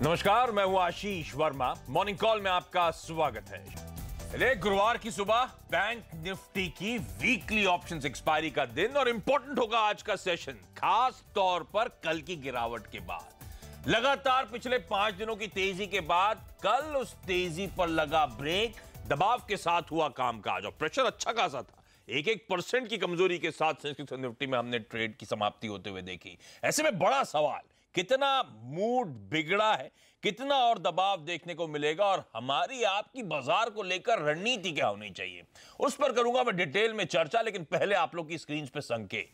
नमस्कार, मैं हूं आशीष वर्मा। मॉर्निंग कॉल में आपका स्वागत है। गुरुवार की सुबह बैंक निफ्टी की वीकली ऑप्शंस एक्सपायरी का दिन और इंपॉर्टेंट होगा आज का सेशन, खास तौर पर कल की गिरावट के बाद। लगातार पिछले 5 दिनों की तेजी के बाद कल उस तेजी पर लगा ब्रेक, दबाव के साथ हुआ कामकाज और प्रेशर अच्छा खासा था। 1% की कमजोरी के साथ सेंसेक्स और निफ्टी में हमने ट्रेड की समाप्ति होते हुए देखी। ऐसे में बड़ा सवाल, कितना मूड बिगड़ा है, कितना और दबाव देखने को मिलेगा और हमारी आपकी बाजार को लेकर रणनीति क्या होनी चाहिए, उस पर करूंगा मैं डिटेल में चर्चा। लेकिन पहले आप लोग की स्क्रीन पे संकेत।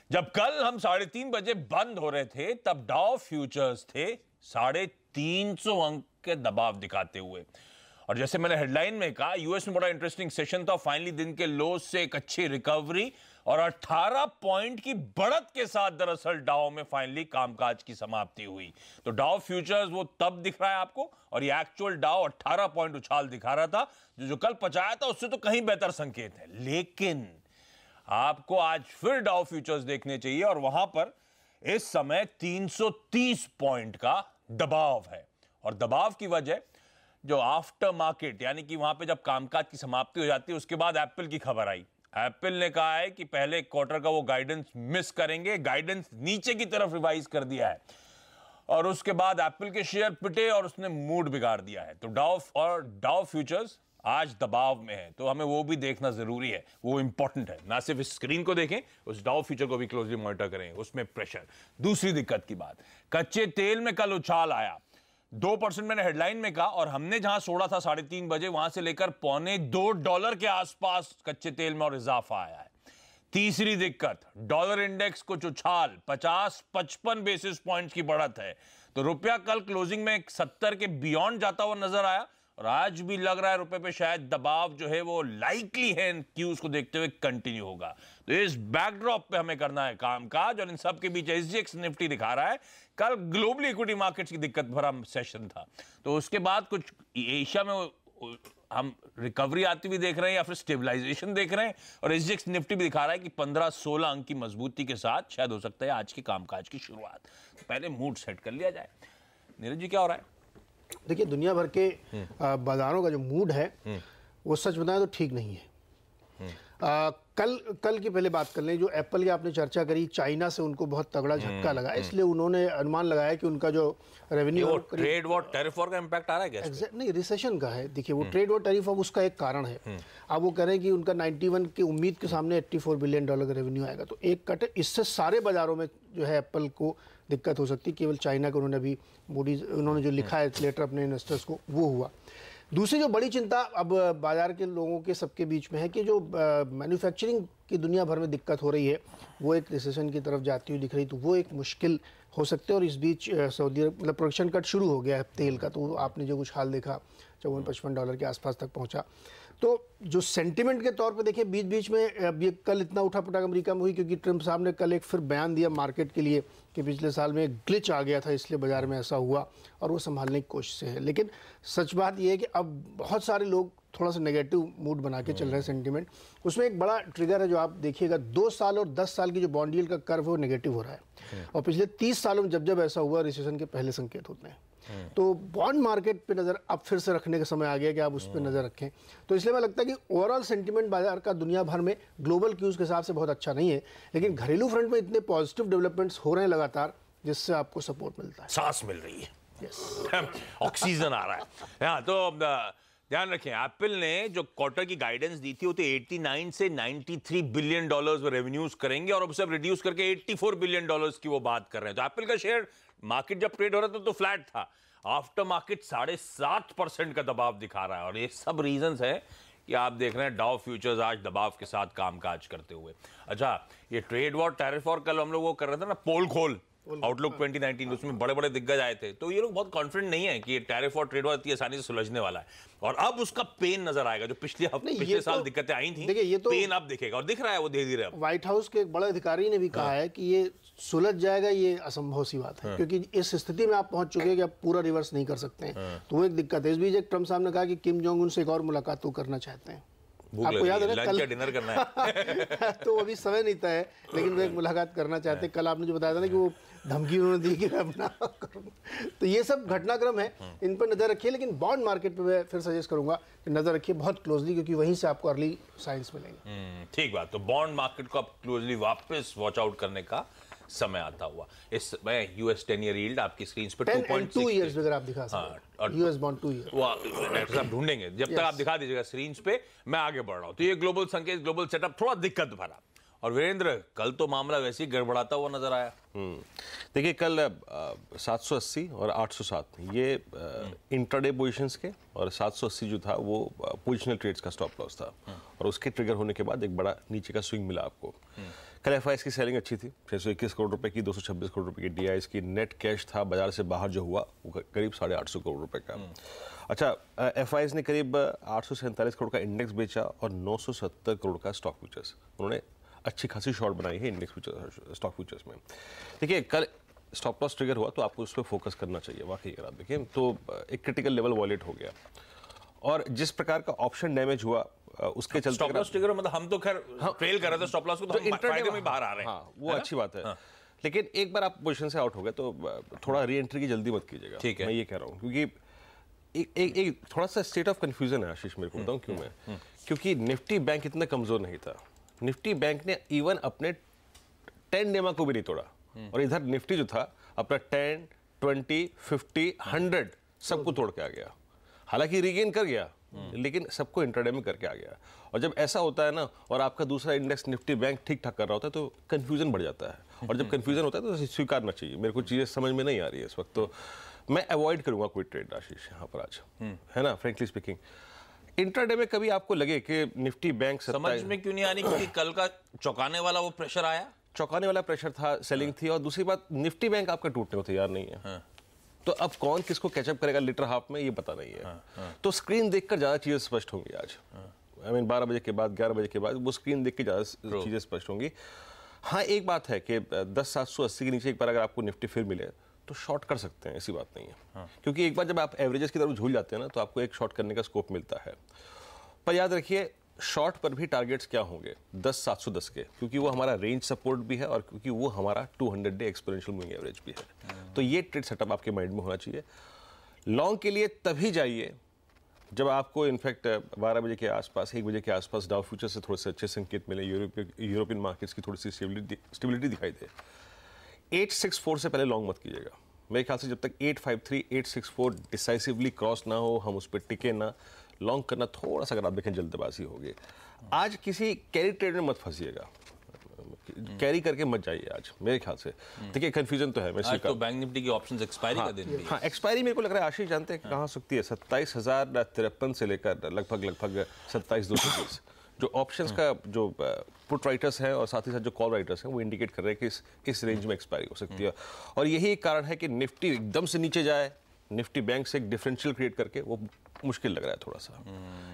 जब कल हम 3:30 बजे बंद हो रहे थे तब डाउ फ्यूचर्स थे 350 अंक के दबाव दिखाते हुए। और जैसे मैंने हेडलाइन में कहा, यूएस में बड़ा इंटरेस्टिंग सेशन था। फाइनली दिन के लो से एक अच्छी रिकवरी और 18 पॉइंट की बढ़त के साथ दरअसल डाउ में फाइनली कामकाज की समाप्ति हुई। तो डाउ फ्यूचर्स वो तब दिख रहा है आपको, और ये एक्चुअल डाउ 18 पॉइंट उछाल दिखा रहा था। जो कल पचाया था उससे तो कहीं बेहतर संकेत है। लेकिन आपको आज फिर डाउ फ्यूचर्स देखने चाहिए और वहां पर इस समय 330 पॉइंट का दबाव है। और दबाव की वजह जो आफ्टर मार्केट, यानी कि वहां पे जब कामकाज की समाप्ति हो जाती है उसके बाद एप्पल की खबर आई। एप्पल ने कहा है कि पहले क्वार्टर का वो गाइडेंस मिस करेंगे, गाइडेंस नीचे की तरफ रिवाइज कर दिया है और उसके बाद एप्पल के शेयर पिटे और उसने मूड बिगाड़ दिया है। तो डाउ फ्यूचर्स आज दबाव में है, तो हमें वो भी देखना जरूरी है, वो इंपॉर्टेंट है। ना सिर्फ इस स्क्रीन को देखें, उस डाउ फ्यूचर को भी क्लोजली मॉनिटर करें, उसमें प्रेशर। दूसरी दिक्कत की बात, कच्चे तेल में कल उछाल आया 2%, मैंने हेडलाइन में कहा, और हमने जहां छोड़ा था 3:30 बजे वहां से लेकर $2.25 के आसपास कच्चे तेल में और इजाफा आया है। तीसरी दिक्कत, डॉलर इंडेक्स कुछ उछाल 50-55 बेसिस पॉइंट्स की बढ़त है। तो रुपया कल क्लोजिंग में 70 के बियॉन्ड जाता हुआ नजर आया और आज भी लग रहा है रुपए पे शायद दबाव जो है वो लाइकली है कि उसको देखते हुए कंटिन्यू होगा। तो इस बैकड्रॉप पे हमें करना है कामकाज और इन सब के बीच एसजीएक्स निफ्टी दिखा रहा है कल ग्लोबली इक्विटी मार्केट्स की दिक्कत भरा सेशन था। तो उसके बाद कुछ एशिया में हम रिकवरी आती हुई देख रहे हैं या फिर स्टेबलाइजेशन देख रहे हैं, और एसजीएक्स निफ्टी भी दिखा रहा है कि 15-16 अंक की मजबूती के साथ शायद हो सकता है आज के कामकाज की शुरुआत। तो पहले मूड सेट कर लिया जाए। नीरज जी, क्या हो रहा है? देखिए, दुनिया भर के बाजारों का जो मूड है वो सच बताएं तो ठीक नहीं है। कल की पहले बात कर लें, जो एप्पल की आपने चर्चा करी, चाइना से उनको बहुत तगड़ा झटका लगा, इसलिए उन्होंने अनुमान लगाया कि उनका जो revenue, trade war tariff war का इंपैक्ट आ रहा है क्या? नहीं, रिसेशन का है। देखिए, वो ट्रेड वॉर टैरिफ अब उसका एक कारण है। अब वो कह रहे हैं कि उनका 91 की उम्मीद के सामने $84 बिलियन का रेवेन्यू आएगा, तो एक कट, इससे सारे बाजारों में जो है एप्पल को दिक्कत हो सकती है। केवल चाइना को उन्होंने अभी उन्होंने जो लिखा है लेटर अपने इन्वेस्टर्स को, वो हुआ। दूसरी जो बड़ी चिंता अब बाजार के लोगों के सबके बीच में है कि जो मैन्युफैक्चरिंग की दुनिया भर में दिक्कत हो रही है वो एक रिसेशन की तरफ जाती हुई दिख रही, तो वो एक मुश्किल हो सकते हैं। और इस बीच सऊदी मतलब प्रोडक्शन कट शुरू हो गया है तेल का, तो आपने जो कुछ हाल देखा $54-55 के आसपास तक पहुंचा। तो जो सेंटिमेंट के तौर पे देखें, बीच बीच में अब ये कल इतना उठापटक अमेरिका में हुई क्योंकि ट्रंप साहब ने कल एक फिर बयान दिया मार्केट के लिए कि पिछले साल में एक ग्लिच आ गया था, इसलिए बाजार में ऐसा हुआ और वो संभालने की कोशिश है। लेकिन सच बात ये है कि अब बहुत सारे लोग थोड़ा सा नेगेटिव मूड बना के चल रहे हैं सेंटिमेंट। उसमें एक बड़ा ट्रिगर है जो आप देखिएगा, 2 साल और 10 साल की जो बॉन्ड यील्ड का कर्व है वो नेगेटिव हो रहा है, और पिछले 30 सालों में जब ऐसा हुआ रिसेशन के पहले संकेत होते हैं। तो बॉन्ड मार्केट पे नज़र अब फिर से रखने का समय आ गया कि आप उस पर नज़र रखें। तो इसलिए मैं लगता है कि ओवरऑल सेंटिमेंट बाजार का दुनिया भर में ग्लोबल क्यूज के हिसाब से बहुत अच्छा नहीं है, लेकिन घरेलू फ्रंट में इतने पॉजिटिव डेवलपमेंट्स हो रहे हैं लगातार, जिससे आपको सपोर्ट मिलता है, सांस मिल रही है, यस, ऑक्सीजन आ रहा है। हाँ, तो ध्यान रखें, एप्पल ने जो क्वार्टर की गाइडेंस दी थी वो तो 89 से $93 बिलियन वो रेवेन्यूज करेंगे और अब सब रिड्यूस करके $84 बिलियन की वो बात कर रहे हैं। तो एप्पल का शेयर मार्केट जब ट्रेड हो रहा था तो फ्लैट था, आफ्टर मार्केट 7.5% का दबाव दिखा रहा है, और ये सब रीजंस है कि आप देख रहे हैं डाउ फ्यूचर्स आज दबाव के साथ कामकाज करते हुए। अच्छा, ये ट्रेड वॉर टैरिफ वॉर कल हम लोग वो कर रहे थे ना, पोल खोल आउटलुक 2019, उसमें बड़े बड़े दिग्गज आए थे, तो ये लोग बहुत कॉन्फिडेंट नहीं है कि ये टैरिफ और ट्रेड वॉर इतनी आसानी से सुलझने वाला है, और अब उसका पेन नजर आएगा। जो पिछले साल दिक्कतें आई थी, ये तो पेन अब दिखेगा और दिख रहा है वो धीरे धीरे। व्हाइट हाउस के एक बड़े अधिकारी ने भी कहा है कि ये सुलझ जाएगा, ये असंभव सी बात है, क्योंकि इस स्थिति में आप पहुंच चुके हैं कि आप पूरा रिवर्स नहीं कर सकते हैं, तो वो एक दिक्कत है। इस बीच एक ट्रंप साहब ने कहा कि किम जोंग उन से एक और मुलाकात तो करना चाहते हैं। भूख आपको याद है ना लंच कल या डिनर करना है। तो अभी समय नहीं तय है, लेकिन वो एक मुलाकात करना चाहते। कल आपने जो बताया था ना कि वो धमकी उन्होंने दी कि मैं अपना करूँगा, तो ये सब घटनाक्रम है, इन पर नज़र रखिए। लेकिन बॉन्ड मार्केट पे मैं फिर सजेस्ट करूंगा कि नज़र रखिए बहुत क्लोजली, क्योंकि वहीं से आपको अर्ली साइंस मिलेंगे। ठीक बात। तो बॉन्ड मार्केट को आप क्लोजली वापस वॉच आउट करने का समय आता हुआ। इस मैं यूएस 10 ईयर यील्ड आपकी स्क्रीन पे 2 इयर्स अगर आप दिखा सकते, यूएस बॉन्ड 2 ईयर वो डॉक्टर साहब ढूंढेंगे, जब तक आप दिखा दीजिएगा स्क्रीन पे, मैं आगे बढ़ रहा हूं। तो ये ग्लोबल संकेत, ग्लोबल सेटअप थोड़ा दिक्कत भरा। और वीरेंद्र, कल तो मामला वैसे ही गड़बड़ाता हुआ नजर आया। देखिए कल 780 और 807 ये इंट्राडे पोजीशंस के, और 780 जो था वो पोजिशनल ट्रेड्स का स्टॉप लॉस था, और उसके ट्रिगर होने के बाद एक बड़ा नीचे का स्विंग मिला आपको। कल एफआईएस की सेलिंग अच्छी थी, 621 करोड़ रुपए की, 226 करोड़ रुपए की डीआईएस की। नेट कैश था बाजार से बाहर जो हुआ वो करीब 850 करोड़ रुपए का। अच्छा, एफआईएस ने करीब 847 करोड़ का इंडेक्स बेचा और 970 करोड़ का स्टॉक फ्यूचर्स, उन्होंने अच्छी खासी शॉर्ट बनाई है इंडेक्स फ्यूचर्स, स्टॉक फ्यूचर्स में। देखिए कल स्टॉप लॉस ट्रिगर हुआ तो आपको उस पर फोकस करना चाहिए। वाकई अगर आप देखें तो एक क्रिटिकल लेवल वॉलेट हो गया, और जिस प्रकार का ऑप्शन डैमेज हुआ उसके चलते स्टॉप लॉस ट्रिगर मतलब हम तो खैर ट्रेल कर रहे थे स्टॉप लॉस को, तो हम फायदे में बाहर आ रहे हैं। हाँ, वो अच्छी बात है। लेकिन एक बार आप पोजीशन से आउट हो गए तो थोड़ा री एंट्री की जल्दी मत कीजिएगा। ठीक है, मैं ये कह रहा हूँ, क्योंकि एक थोड़ा सा स्टेट ऑफ कंफ्यूजन है आशीष, मेरे को बताऊँ क्यों मैं। क्योंकि निफ्टी बैंक इतना कमजोर नहीं था। निफ्टी बैंक ने इवन अपने 10 डेमा को भी नहीं तोड़ा, और इधर निफ्टी जो था अपना 10, 20, 50, 100 सबको तोड़ के आ गया। हालांकि रीगेन कर गया, लेकिन सबको इंट्राडे में करके आ गया। और जब ऐसा होता है ना, और आपका दूसरा इंडेक्स निफ्टी बैंक ठीक ठाक कर रहा होता है, तो कंफ्यूजन बढ़ जाता है। और जब कंफ्यूजन होता है तो स्वीकारना चाहिए। मेरे को चीजें समझ में नहीं आ रही है इस वक्त, तो मैं अवॉइड करूंगा कोई ट्रेड आशीष यहाँ पर आज, है ना, फ्रेंकली स्पीकिंग। इंट्राडे में कभी आपको लगे कि निफ्टी बैंक समझ में क्यों नहीं आ रही, क्योंकि कल का चौंकाने वाला वो प्रेशर आया, चौंकाने वाला प्रेशर था, सेलिंग थी, और दूसरी बात निफ्टी बैंक आपका टूटने को तैयार नहीं है। तो अब कौन किसको कैचअप करेगा लिटर हाफ में, ये पता नहीं है। तो स्क्रीन देखकर ज्यादा चीजें स्पष्ट होंगी आज। आई मीन 12 बजे के बाद, 11 बजे के बाद वो स्क्रीन देख के ज्यादा चीजें स्पष्ट होंगी। हाँ, एक बात है कि 10,780 के नीचे एक बार अगर आपको निफ्टी फिर मिले तो शॉर्ट कर सकते हैं, ऐसी बात नहीं है। क्योंकि एक बार जब आप एवरेजेस की तरफ झूल जाते हैं ना, तो आपको एक शॉर्ट करने का स्कोप मिलता है। पर याद रखिए शॉर्ट पर भी टारगेट्स क्या होंगे, 10,710 के, क्योंकि वो हमारा रेंज सपोर्ट भी है, और क्योंकि वो हमारा 200 डे एक्सपोनेंशियल मूविंग एवरेज भी है। तो ये ट्रेड सेटअप आपके माइंड में होना चाहिए। लॉन्ग के लिए तभी जाइए जब आपको इनफैक्ट 12 बजे के आसपास, 1 बजे के आसपास डाउ फ्यूचर से थोड़े से अच्छे संकेत मिले, यूरोपियन मार्केट्स की थोड़ी सी स्टेबिलिटी दिखाई दे। 864 से पहले लॉन्ग मत कीजिएगा। मेरे ख्याल से जब तक 853, 864 डिसाइसिवली क्रॉस ना हो, हम उस पर टिके ना, लॉन्ग करना थोड़ा सा अगर आप देखें जल्दबाजी होगी। आज किसी कैरी ट्रेड में मत फंसिएगा, कैरी करके मत जाइए आज, मेरे ख्याल से। देखिए कंफ्यूजन तो है, मैं आज तो बैंक निफ्टी की ऑप्शंस एक्सपायरी का दिन भी। हाँ, एक्सपायरी मेरे को लग रहा है आशीष जानते हैं कहाँ सकती है, 27,053 से लेकर लगभग 27,220। जो ऑप्शंस का जो पुट राइटर्स हैं और साथ ही साथ जो कॉल राइटर्स हैं वो इंडिकेट कर रहे हैं कि इस रेंज में एक्सपायरी हो सकती है। और यही एक कारण है कि निफ्टी एकदम से नीचे जाए, निफ्टी बैंक से एक डिफरेंशियल क्रिएट करके, वो मुश्किल लग रहा है थोड़ा सा।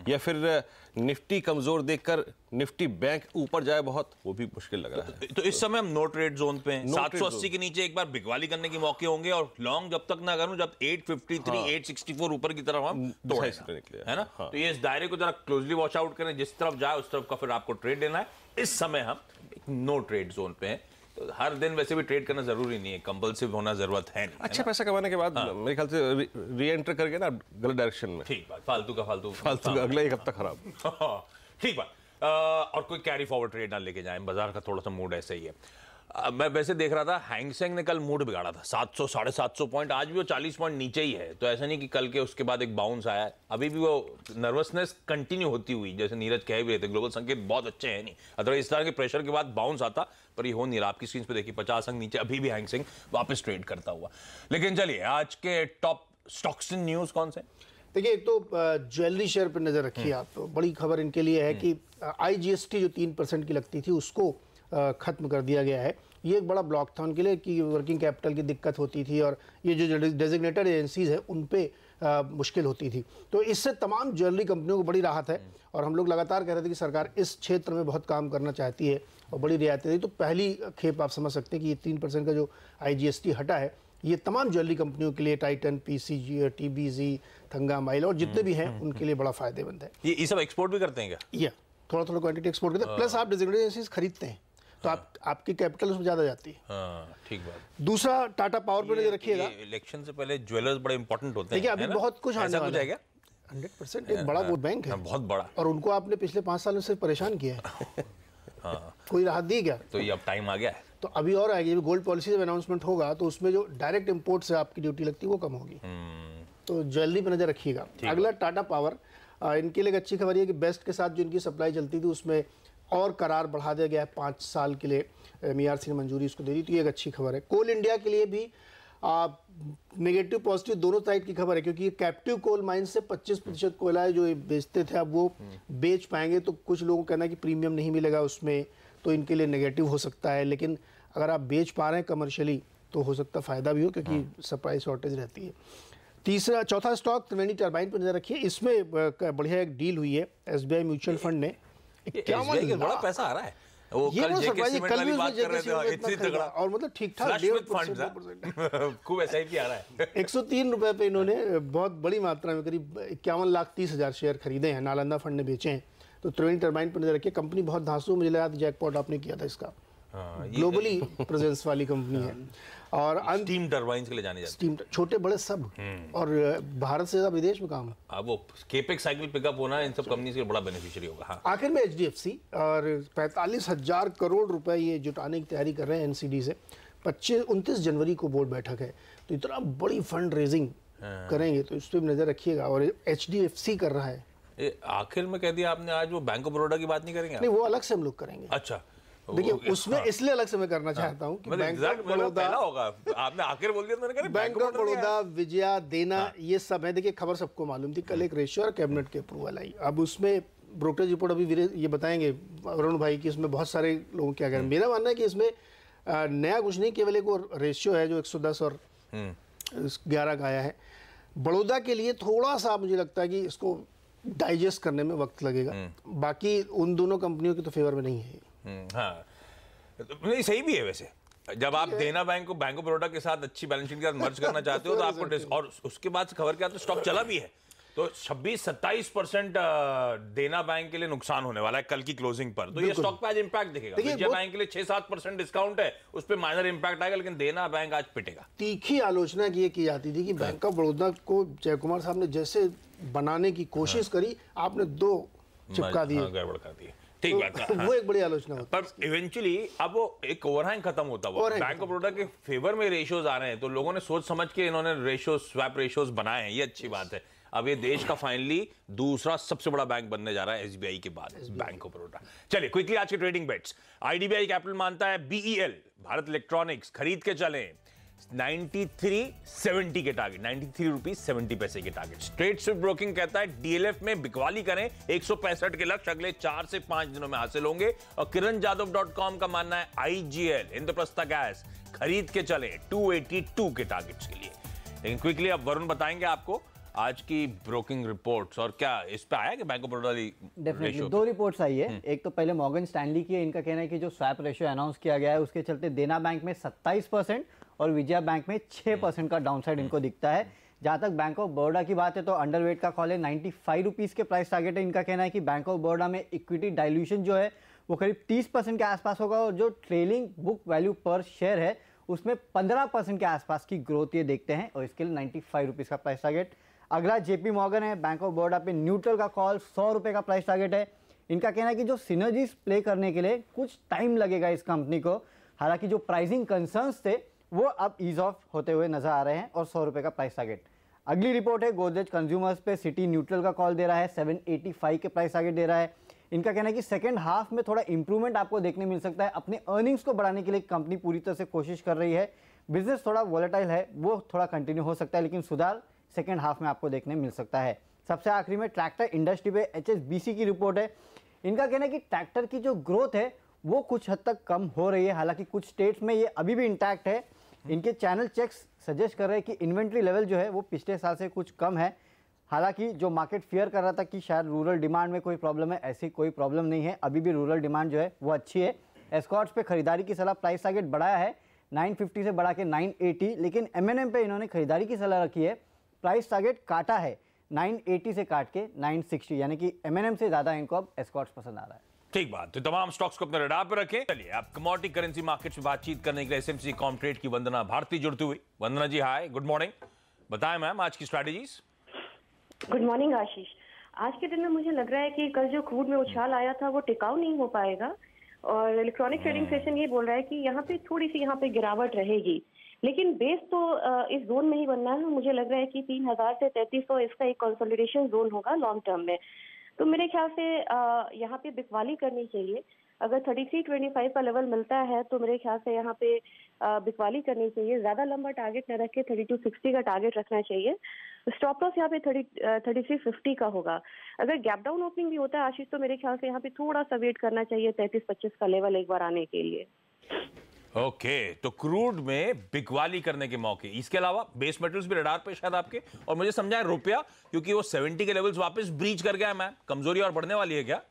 या फिर निफ्टी कमजोर देखकर निफ्टी बैंक ऊपर जाए बहुत, वो भी मुश्किल लग रहा है। तो इस समय हम नो ट्रेड जोन पे हैं। 780 के नीचे एक बार बिकवाली करने के मौके होंगे, और लॉन्ग जब तक ना करूं जब 853, 864 ऊपर की तरफ हम तोड़े निकले, है ना। तो ये इस दायरे को जरा क्लोजली वॉच आउट करें, जिस तरफ जाए उस तरफ का फिर आपको ट्रेड लेना है। इस समय हम नो ट्रेड जोन पे हैं। तो हर दिन वैसे भी ट्रेड करना जरूरी नहीं है, कंपल्सिव होना जरूरत है नहीं। अच्छा, पैसा कमाने के बाद मेरे ख्याल से री एंटर करके ना गलत डायरेक्शन में, ठीक बात, फालतू का अगला एक हफ्ता खराब। ठीक बात। और कोई कैरी फॉरवर्ड ट्रेड ना लेके जाएं, बाजार का थोड़ा सा मूड ऐसा ही है। मैं वैसे देख रहा था, हैंगसेंग ने कल मूड बिगाड़ा था, 700 750 पॉइंट, आज भी वो 40 पॉइंट नीचे ही है। तो ऐसा नहीं कि कल के उसके बाद एक बाउंस आया है, अभी भी वो नर्वसनेस कंटिन्यू होती हुई, जैसे नीरज कह भी रहे थे, ग्लोबल संकेत बहुत अच्छे हैं नहीं, अदरवाइज इस तरह के प्रेशर के बाद बाउंस आता, पर ये हो नहीं रहा। आपकी स्क्रीन पे देखिए 50 अंक नीचे अभी भी हैंगसेंग वापस ट्रेड करता हुआ। लेकिन चलिए आज के टॉप स्टॉक्स इन न्यूज कौन से? देखिए, एक तो ज्वेलरी शेयर पर नजर रखिए आप। तो बड़ी खबर इनके लिए है कि IGST जो 3% की लगती थी उसको खत्म कर दिया गया है। ये एक बड़ा ब्लॉक था उनके लिए कि वर्किंग कैपिटल की दिक्कत होती थी, और ये जो डेजिग्नेटेड एजेंसीज है उन पे मुश्किल होती थी। तो इससे तमाम ज्वेलरी कंपनियों को बड़ी राहत है, और हम लोग लगातार कह रहे थे कि सरकार इस क्षेत्र में बहुत काम करना चाहती है और बड़ी रियायतें दी। तो पहली खेप आप समझ सकते हैं कि ये 3% का जो IGST हटा है, ये तमाम ज्वेलरी कंपनियों के लिए, Titan, PCG, TBZ, Thanga mile और जितने भी हैं उनके लिए बड़ा फायदेमंद है। ये सब एक्सपोर्ट भी करते हैं क्या? ये थोड़ा थोड़ा क्वांटिटी एक्सपोर्ट करते हैं, प्लस आप डेजिग्नेटेड एजेंसीज खरीदते हैं तो आपकी कैपिटल उसमें ज़्यादा जाती है। हाँ, ठीक बात। दूसरा टाटा पावर पे नजर रखिएगा। इलेक्शन से पहले ज्वेलर्स बड़े इंपॉर्टेंट होते हैं। देखिए अभी बहुत कुछ आने वाला है। 100% एक बड़ा वोट बैंक है, बहुत बड़ा, और उनको आपने पिछले 5 सालों से परेशान किया है। कोई राहत दी क्या? तो ये अब टाइम आ गया है। तो अभी और आएगी, गोल्ड पॉलिसी जब अनाउंसमेंट होगा तो उसमें जो डायरेक्ट इंपोर्ट से आपकी ड्यूटी लगती है वो कम होगी। तो ज्वेलरी पे नजर रखिएगा। अगला टाटा पावर, इनके लिए एक अच्छी खबर ये कि बेस्ट के साथ जो इनकी सप्लाई चलती थी उसमें और करार बढ़ा दिया गया है, 5 साल के लिए MERC ने मंजूरी इसको दे दी, तो ये एक अच्छी खबर है। कोल इंडिया के लिए भी नेगेटिव पॉजिटिव दोनों साइड की खबर है, क्योंकि ये कैप्टिव कोल माइन से 25% कोयला है जो ये बेचते थे, अब वो बेच पाएंगे। तो कुछ लोगों का कहना है कि प्रीमियम नहीं मिलेगा उसमें, तो इनके लिए नेगेटिव हो सकता है। लेकिन अगर आप बेच पा रहे हैं कमर्शियली तो हो सकता फ़ायदा भी हो, क्योंकि सप्लाई शॉर्टेज रहती है। चौथा स्टॉक त्रिवेणी टर्बाइन पर नजर रखिए। इसमें बढ़िया एक डील हुई है, SBI म्यूचुअल फंड ने 51 लाख बड़ा पैसा आ रहा है। वो ये कल ना जेके सरप्राइज, सीमेंट कल वाली भी बात उसमें कर रहे थे, इतनी तगड़ा और मतलब ठीक ठाक फ्लश विद फंड्स, खूब SIP आ रहा है। 103 रुपए पे इन्होंने बहुत बड़ी मात्रा में करीब 51,30,000 शेयर खरीदे हैं, नालंदा फंड ने बेचे हैं। तो त्रिवेणी टर्बाइन पर नजर रखिए, कंपनी बहुत धांसू, मुझे लगा जैकपॉट आपने किया था इसका। ग्लोबली प्रेजेंस वाली कंपनी है और स्टीम टरबाइन्स के लिए जानी जाती है, छोटे बड़े सब, और भारत से ज्यादा विदेश में काम है। अब वो केपेक्स साइकिल पिकअप होना इन सब कंपनीज के बड़ा बेनिफिशियरी होगा। हाँ। आखिर में HDFC और 45,000 करोड़ रुपए ये जुटाने की तैयारी कर रहे हैं NCD से। 29 जनवरी को बोर्ड बैठक है, तो इतना बड़ी फंड रेजिंग करेंगे तो इस पर नजर रखिएगा। और HDFC कर रहा है। आखिर में कह दिया आपने, आज वो बैंक ऑफ बड़ौदा की बात नहीं करेंगे? नहीं, वो अलग से हम लोग करेंगे। अच्छा, देखिए उसमें इसलिए अलग से मैं करना चाहता हूँ कि बैंक ऑफ बड़ौदा होगा, आपने आखिर बोल दिया तो मैंने कहा बैंक ऑफ बड़ौदा, विजया, देना, ये सब है। देखिए खबर सबको मालूम थी, कल एक रेशियो और कैबिनेट के अप्रूवल आई। अब उसमें ब्रोकरेज रिपोर्ट अभी ये बताएंगे अरुण भाई कि इसमें बहुत सारे लोग क्या कह रहे हैं। मेरा मानना है कि इसमें नया कुछ नहीं, केवल एक रेशियो है जो 110 और 11 का आया है। बड़ौदा के लिए थोड़ा सा मुझे लगता है कि इसको डाइजेस्ट करने में वक्त लगेगा, बाकी उन दोनों कंपनियों के तो फेवर में नहीं है। हाँ, नहीं सही भी है वैसे। जब आप देना बैंक को बैंक ऑफ बड़ौदा के साथ अच्छी बैलेंस शीट के साथ मर्ज करना चाहते हो तो आपको, और उसके बाद खबर क्या, तो स्टॉक चला भी है, तो 26-27% देना बैंक के लिए नुकसान होने वाला है कल की क्लोजिंग पर। तो ये स्टॉक पे आज इंपैक्ट दिखेगा। विजय बैंक के लिए 6-7% डिस्काउंट है, उस पर माइनर इंपैक्ट आएगा, लेकिन देना बैंक आज पिटेगा। तीखी आलोचना की जाती थी कि बैंक ऑफ बड़ौदा को जय कुमार साहब ने जैसे बनाने की कोशिश करी, आपने 2 चिपका दिए, गड़बड़ कर दी। ठीक बात है। वो एक बड़ी आलोचना होती है। पर इवेंचुअली अब वो एक ओवरहैंग खत्म होता हुआ बैंक ऑफ बड़ौदा के फेवर में रेशियोज आ रहे हैं, तो लोगों ने सोच समझ के इन्होंने रेशियोज, स्वैप रेशियोज बनाए हैं, ये अच्छी बात है। अब ये देश का फाइनली दूसरा सबसे बड़ा बैंक बनने जा रहा है SBI के बाद, बैंक ऑफ बड़ौदा। चलिए क्विकली आज के ट्रेडिंग बेट्स। IDBI कैपिटल मानता है BEL भारत इलेक्ट्रॉनिक्स खरीद के चलें 93.70 के टारगेट, 93 रुपीज 70 पैसे के टारगेट। स्ट्रेट स्विफ्ट ब्रोकिंग कहता है DLF में बिकवाली करें, 165 के लक्ष्य अगले 4 से 5 दिनों में हासिल होंगे। और kiranjadhav.com का मानना है IGL इंद्रप्रस्था गैस खरीद के चलें 282 के टारगेट्स के लिए। लेकिन क्विकली अब वरुण बताएंगे आपको आज की ब्रोकिंग रिपोर्ट्स, और क्या इस पे आया कि bank of Baroda definitely 2 reports आई है। एक तो पहले मॉर्गन स्टैनली की है, इनका कहना है कि जो स्वैप रेशियो अनाउंस किया गया है उसके चलते देना बैंक में 27% और विजया बैंक में 6% का डाउनसाइड इनको दिखता है। जहां तक बैंक ऑफ बड़ौदा की बात है तो अंडरवेट का कॉल है, 95 रुपीज के प्राइस टारगेट है। इनका कहना है कि बैंक ऑफ बड़ौदा में इक्विटी डाइल्यूशन जो है वो करीब 30% के आसपास होगा, और जो ट्रेलिंग बुक वैल्यू पर शेयर है उसमें 15% के आसपास की ग्रोथ ये देखते हैं, और इसके लिए 95 रुपीज का प्राइस टारगेट। अगला JP मॉर्गन है, बैंक ऑफ बड़ौदा पे न्यूट्रल का कॉल, 100 रुपए का प्राइस टारगेट है। इनका कहना है कि जो सिनर्जीज प्ले करने के लिए कुछ टाइम लगेगा इस कंपनी को, हालांकि जो प्राइसिंग कंसर्न्स थे वो अब ईज ऑफ होते हुए नजर आ रहे हैं, और 100 रुपए का प्राइस टारगेट। अगली रिपोर्ट है गोदरेज कंज्यूमर्स पे, सिटी न्यूट्रल का कॉल दे रहा है, 785 के प्राइस टारगेट दे रहा है। इनका कहना है कि सेकंड हाफ में थोड़ा इंप्रूवमेंट आपको देखने मिल सकता है। अपने अर्निंग्स को बढ़ाने के लिए कंपनी पूरी तरह से कोशिश कर रही है। बिजनेस थोड़ा वॉलेटाइल है, वो थोड़ा कंटिन्यू हो सकता है, लेकिन सुधार सेकंड हाफ में आपको देखने मिल सकता है। सबसे आखिरी में ट्रैक्टर इंडस्ट्री पे HSBC की रिपोर्ट है। इनका कहना है कि ट्रैक्टर की जो ग्रोथ है वो कुछ हद तक कम हो रही है, हालांकि कुछ स्टेट्स में ये अभी भी इंटैक्ट है। इनके चैनल चेक्स सजेस्ट कर रहे हैं कि इन्वेंट्री लेवल जो है वो पिछले साल से कुछ कम है। हालांकि जो मार्केट फियर कर रहा था कि शायद रूरल डिमांड में कोई प्रॉब्लम है, ऐसी कोई प्रॉब्लम नहीं है, अभी भी रूरल डिमांड जो है वो अच्छी है। एस्कॉर्ट्स पे खरीदारी की सलाह, प्राइस टारगेट बढ़ाया है 950 से बढ़ा के 980, लेकिन M&M पे इन्होंने खरीदारी की सलाह रखी है, प्राइस टारगेट काटा है 980 से काट के 960, यानी कि M&M से ज्यादा इनको अब एस्कॉर्ट्स पसंद आ रहा है। ठीक बात। तो तमाम स्टॉक्स को अपने रडार पर रखें। चलिए अब कमोडिटी करेंसी मार्केट में बातचीत करने के लिए एसएमसी कॉमट्रेड की वंदना भारती जुड़ती हुई। वंदना जी हाय, गुड मॉर्निंग। बताएं मैम आज की स्ट्रैटेजीज। गुड मॉर्निंग आशीष। आज के दिन में मुझे लग रहा है कि कल जो क्रूड में उछाल आया था वो टिकाऊ नहीं हो पाएगा, और इलेक्ट्रॉनिक ट्रेडिंग सेशन ये बोल रहा है कि यहाँ पे थोड़ी सी यहाँ पे गिरावट रहेगी, लेकिन बेस तो इस जोन में ही बनना है। मुझे लग रहा है कि 3000 से 3300 इसका एक कंसोलिडेशन जोन होगा लॉन्ग टर्म में। तो मेरे ख्याल से यहाँ पे बिकवाली करनी चाहिए। अगर 3325 का लेवल मिलता है तो मेरे ख्याल से यहाँ पे बिकवाली करनी चाहिए। ज्यादा लंबा टारगेट न रख के 3260 का टारगेट रखना चाहिए। स्टॉप लॉस यहाँ पे 3350 का होगा। अगर गैप डाउन ओपनिंग भी होता है आशीष, तो मेरे ख्याल से यहाँ पे थोड़ा सा वेट करना चाहिए 3325 का लेवल एक बार आने के लिए। ओके, तो क्रूड में बिकवाली करने के मौके, इसके अलावा बेस मेटल्स भी रडार पे शायद आपके, और मुझे समझाया रुपया, क्योंकि वो 70 के लेवल्स वापस ब्रीच कर गया मैम, कमजोरी और बढ़ने वाली है क्या?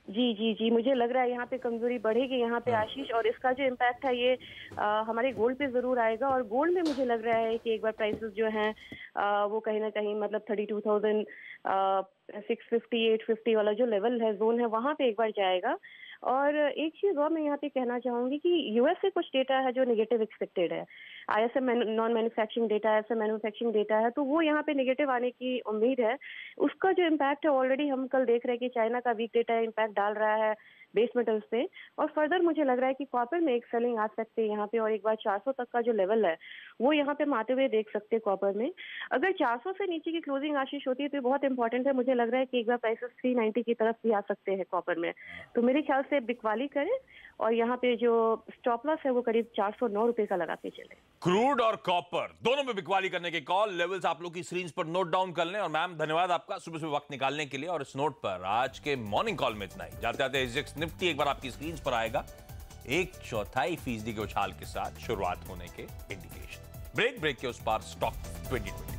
जी जी जी, मुझे लग रहा है यहाँ पे कमजोरी बढ़ेगी यहाँ पे आशीष, और इसका जो इम्पैक्ट है ये हमारे गोल्ड पे जरूर आएगा। और गोल्ड में मुझे लग रहा है कि एक बार प्राइसेस जो हैं वो कहीं ना कहीं मतलब 32,650 850 वाला जो लेवल है, जोन है, वहाँ पे एक बार जाएगा। और एक चीज और मैं यहाँ पे कहना चाहूंगी कि यूएस से कुछ डेटा है जो नेगेटिव एक्सपेक्टेड है। आईएसएम नॉन मैन्युफैक्चरिंग डेटा है, ऐसे मैन्युफैक्चरिंग डेटा है, तो वो यहाँ पे नेगेटिव आने की उम्मीद है। उसका जो इम्पैक्ट है ऑलरेडी हम कल देख रहे हैं कि चाइना का वीक डेटा इम्पैक्ट डाल रहा है बेस मेटल्स पे। और फर्दर मुझे लग रहा है कि कॉपर में एक सेलिंग आ सकते हैं यहाँ पे, और एक बार 400 तक का जो लेवल है वो यहाँ पे आते हुए देख सकते हैं कॉपर में। अगर 400 से नीचे की क्लोजिंग आशीष होती है तो बहुत इंपॉर्टेंट है। मुझे लग रहा है कि एक बार प्राइसेस 390 की तरफ भी आ सकते हैं कॉपर में। तो मेरे ख्याल से बिकवाली करें, और यहाँ पे जो स्टॉप लॉस है वो करीब 409 रुपए का लगा के चले। क्रूड और कॉपर दोनों में बिकवाली करने के कॉल लेवल्स आप लोग की स्क्रीन पर नोट डाउन कर लें। और मैम धन्यवाद आपका सुबह सुबह वक्त निकालने के लिए। और इस नोट पर आज के मॉर्निंग कॉल में इतना ही। जाते जाते एसजेएक्स निफ्टी एक बार आपकी स्क्रीन पर आएगा 1/4% के उछाल के साथ शुरुआत होने के इंडिकेशन। ब्रेक के उस पार स्टॉक 2020।